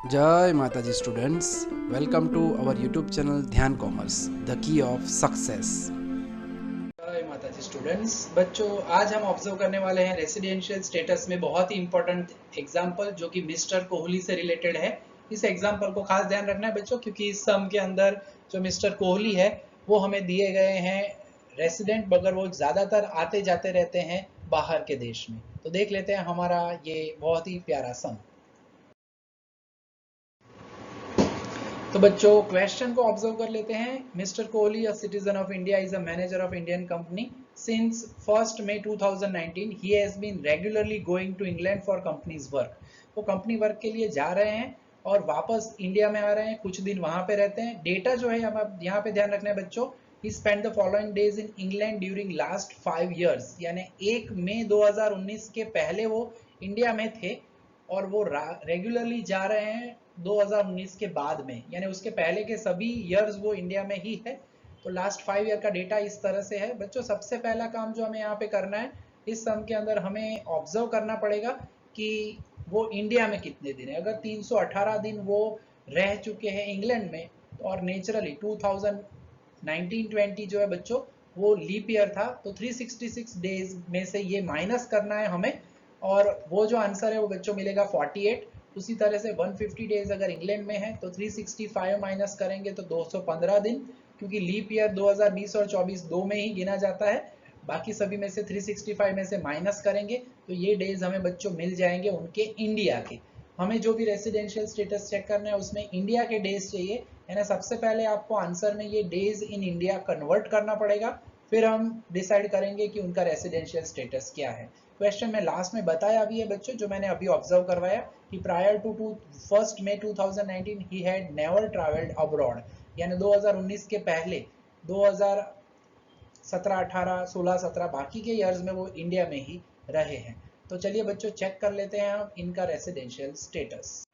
जय माता जी students, welcome to our YouTube channel Dhyan commerce, the key of success. जय माता जी स्टूडेंट्स, बच्चों आज हम ऑब्जर्व करने वाले हैं रेसिडेंशियल स्टेटस में बहुत ही इंपॉर्टेंट एग्जांपल जो कि मिस्टर कोहली से रिलेटेड है। इस एग्जांपल को खास ध्यान रखना है बच्चों, क्योंकि इस सम के अंदर जो मिस्टर कोहली है वो हमें दिए गए हैं रेसिडेंट, मगर वो ज़्यादातर आते जाते रहते हैं बाहर के देश में। तो देख लेते हैं हमारा ये बहुत ही प्यारा सम। तो बच्चों क्वेश्चन को ऑब्जर्व कर लेते हैं। Mister Kohli, a citizen of India, is a manager of Indian company since 1 May 2019 he has been regularly going to England for company's work. वो कंपनी वर्क के लिए जा रहे हैं और वापस इंडिया में आ रहे हैं, कुछ दिन वहां पे रहते हैं। डेटा जो है अब यहाँ पे ध्यान रखना है बच्चों, he spend the following days in England during last 5 years, यानी 1 मई 2019 के पहले वो इंडिया में थे और वो रेगुलरली जा रहे हैं 2019 के बाद में, यानी उसके पहले के सभी ईयर्स वो इंडिया में ही है। तो लास्ट 5 ईयर का डेटा इस तरह से है बच्चों। सबसे पहला काम जो हमें यहाँ पे करना है, इस सम के अंदर हमें ऑब्जर्व करना पड़ेगा कि वो इंडिया में कितने दिन है। अगर 318 दिन वो रह चुके हैं इंग्लैंड में, और नेचुरली 2019-20 जो है बच्चों वो लीप ईयर था, तो 366 डेज में से ये माइनस करना है हमें, और वो जो आंसर है वो बच्चों मिलेगा 48। उसी तरह से 150 डेज अगर इंग्लैंड में है तो 365 माइनस करेंगे तो 215 दिन, क्योंकि लीप ईयर 2020 और 24 दो में ही गिना जाता है। बाकी सभी में से 365 में से माइनस करेंगे तो ये डेज हमें बच्चों मिल जाएंगे उनके इंडिया के। हमें जो भी रेसिडेंशियल स्टेटस चेक करना है उसमें इंडिया के डेज चाहिए, है ना। सबसे पहले आपको आंसर में ये डेज इन इंडिया कन्वर्ट करना पड़ेगा, फिर हम डिसाइड करेंगे कि उनका रेसिडेंशियल स्टेटस क्या है। क्वेश्चन में लास्ट में बताया भी है बच्चों, जो मैंने अभी ऑब्जर्व करवाया कि prior to 1 May 2019 he had never travelled abroad, यानी 2019 के पहले 2017, 18, 16, 17 बाकी के ईयर्स में वो इंडिया में ही रहे हैं। तो चलिए बच्चों चेक कर लेते हैं हम इनका रेसिडेंशियल स्टेटस।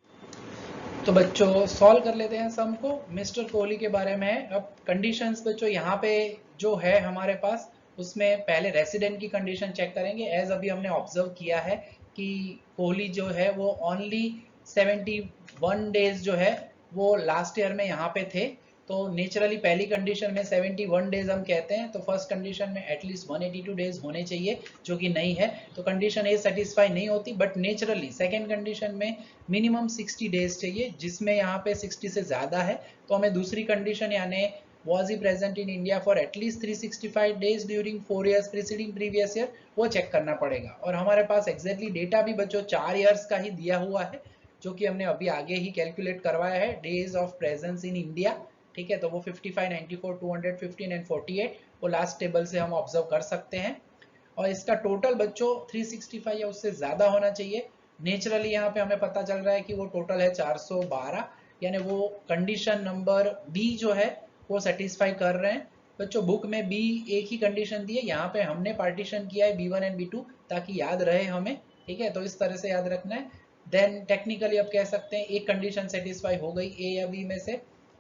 तो बच्चों सॉल्व कर लेते हैं सम को। मिस्टर कोहली के बारे में है। अब कंडीशंस बच्चों यहाँ पे जो है हमारे पास, उसमें पहले रेसिडेंट की कंडीशन चेक करेंगे। एज अभी हमने ऑब्जर्व किया है कि कोहली जो है वो ओनली 71 डेज जो है वो लास्ट ईयर में यहाँ पे थे। तो नेचुरली पहली कंडीशन में 71 डेज हम कहते हैं, तो फर्स्ट कंडीशन में एटलीस्ट 182 डेज होने चाहिए, जो कि नहीं है, तो कंडीशन ए सेटिस्फाई नहीं होती। बट नेचुरली सेकेंड कंडीशन में मिनिमम 60 डेज चाहिए, जिसमें यहाँ पे 60 से ज़्यादा है। तो हमें दूसरी कंडीशन यानी was he present in India for at least 365 days during 4 years preceding previous year, वो चेक करना पड़ेगा। और हमारे पास एग्जैक्टली डेटा भी बच्चों 4 ईयर्स का ही दिया हुआ है, जो कि हमने अभी आगे ही कैलकुलेट करवाया है, days of presence in India. ठीक है, तो वो 55, 94, 215 एंड 48 वो लास्ट टेबल से हम ऑब्जर्व कर सकते हैं। और इसका टोटल बच्चों 365 या उससे ज़्यादा होना चाहिए। नेचुरली यहाँ पे हमें पता चल रहा है कि वो टोटल है 412, यानी वो कंडीशन नंबर बी जो है वो सेटिस्फाई कर रहे हैं। बच्चों बुक में बी एक ही कंडीशन दी है, यहाँ पे हमने पार्टीशन किया है B1 एंड B2 ताकि याद रहे हमें। ठीक है, तो इस तरह से याद रखना है। देन टेक्निकली अब कह सकते हैं एक कंडीशन सेटिस्फाई हो गई ए या बी में से,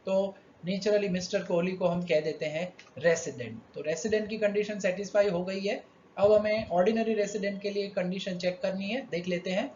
तो नेचुरली मिस्टर कोहली को हम कह देते हैं रेसिडेंट। तो रेसिडेंट की कंडीशन सेटिस्फाई हो गई है। अब हमें ऑर्डिनरी रेसिडेंट के लिए कंडीशन चेक करनी है, देख लेते हैं।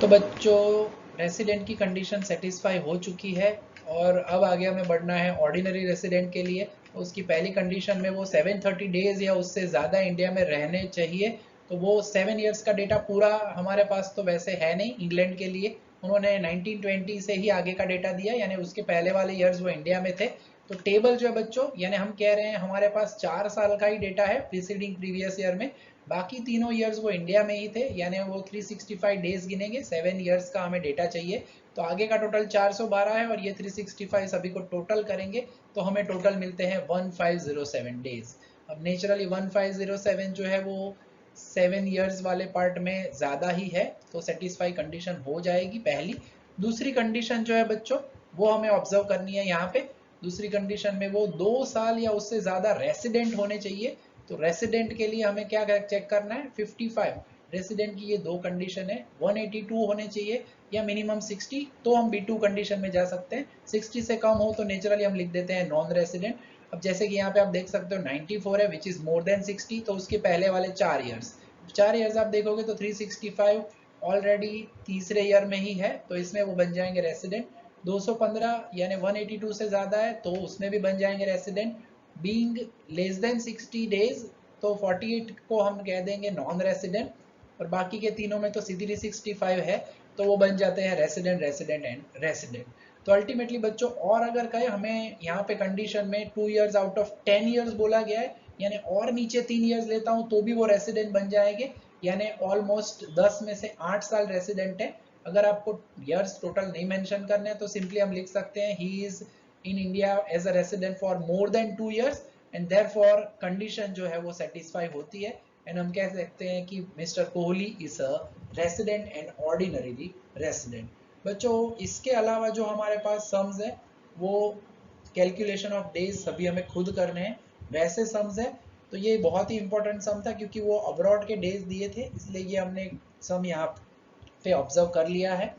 तो बच्चों रेसिडेंट की कंडीशन सेटिस्फाई हो चुकी है और अब आगे हमें बढ़ना है ऑर्डिनरी रेसिडेंट के लिए। तो उसकी पहली कंडीशन में वो 730 डेज या उससे ज़्यादा इंडिया में रहने चाहिए। तो वो 7 ईयर्स का डेटा पूरा हमारे पास तो वैसे है नहीं इंग्लैंड के लिए, उन्होंने 1920 से ही आगे का डेटा दिया, यानी उसके पहले वाले ईयर्स वो इंडिया में थे। तो टेबल जो है बच्चों, यानी हम कह रहे हैं हमारे पास 4 साल का ही डेटा है प्रीसीडिंग प्रीवियस ईयर में, बाकी तीनों ईयर्स वो इंडिया में ही थे, यानी वो 365 डेज गिनेंगे। 7 ईयर्स का हमें डेटा चाहिए, तो आगे का टोटल 412 है और ये 365 सभी को टोटल करेंगे तो हमें टोटल मिलते हैं 1507 डेज। अब नेचुरली 1507 जो है वो 7 ईयर्स वाले पार्ट में ज़्यादा ही है, तो सेटिस्फाई कंडीशन हो जाएगी पहली। दूसरी कंडीशन जो है बच्चों वो हमें ऑब्जर्व करनी है यहाँ पे। दूसरी कंडीशन में वो 2 साल या उससे ज़्यादा रेसिडेंट होने चाहिए। तो रेसिडेंट के लिए हमें क्या चेक करना है, 55। रेसिडेंट की ये दो कंडीशन है, 182 होने चाहिए या मिनिमम 60, तो हम B2 कंडीशन में जा सकते हैं। 60 से कम हो तो नेचुरली हम लिख देते हैं नॉन रेसिडेंट। अब जैसे कि यहाँ पे आप देख सकते हो 94 है विच इज मोर देन 60, तो उसके पहले वाले 4 ईयर्स आप देखोगे तो 365 ऑलरेडी तीसरे ईयर में ही है तो इसमें वो बन जाएंगे रेसिडेंट। 215 यानी 182 से ज़्यादा है तो उसमें भी बन जाएंगे resident. Being less than 60 days तो 48 को हम कह देंगे नॉन रेसिडेंट, और बाकी के तीनों में तो सीधी 365 है तो वो बन जाते हैं रेसिडेंट, रेसिडेंट एंड रेसिडेंट। तो अल्टीमेटली बच्चों, और अगर कहें हमें यहाँ पे कंडीशन में 2 इयर्स आउट ऑफ 10 इयर्स बोला गया है, यानी और नीचे 3 इयर्स लेता हूँ तो भी वो रेसिडेंट बन जाएंगे, यानी ऑलमोस्ट 10 में से 8 साल रेसिडेंट है। अगर आपको इयर्स टोटल नहीं मेंशन करने हैं तो सिंपली हम लिख सकते हैं he is in India as a resident for more than 2 years and therefore condition जो है वो सेटिस्फाई होती है, एंड हम कह सकते हैं कि mister Kohli is a resident and ordinarily resident. बच्चों, इसके अलावा जो हमारे पास सम्स है वो कैलकुलेशन ऑफ डेज सभी हमें खुद करने हैं। वैसे सम्स है तो ये बहुत ही इंपॉर्टेंट सम था क्योंकि वो अब्रॉड के डेज दिए थे, इसलिए ये हमने सम यहाँ पे ऑब्जर्व कर लिया है।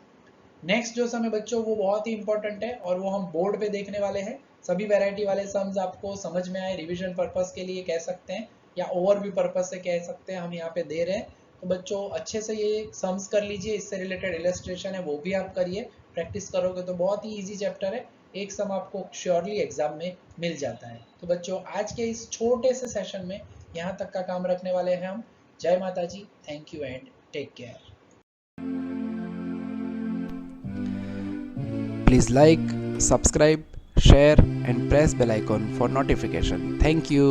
नेक्स्ट जो सम है बच्चों वो बहुत ही इंपॉर्टेंट है और वो हम बोर्ड पे देखने वाले हैं। सभी वैरायटी वाले सम्स आपको समझ में आए, रिवीजन पर्पस के लिए कह सकते हैं या ओवरव्यू पर्पस से कह सकते हैं, हम यहाँ पे दे रहे हैं। तो बच्चों अच्छे से ये सम्स कर लीजिए, इससे रिलेटेड इलस्ट्रेशन है वो भी आप करिए, प्रैक्टिस करोगे तो बहुत ही ईजी चैप्टर है, एक सम आपको श्योरली एग्जाम में मिल जाता है। तो बच्चों आज के इस छोटे से सेशन में यहाँ तक का काम रखने वाले हैं हम। जय माता जी, thank you and take care. Please like, subscribe, share and press bell icon for notification. Thank you.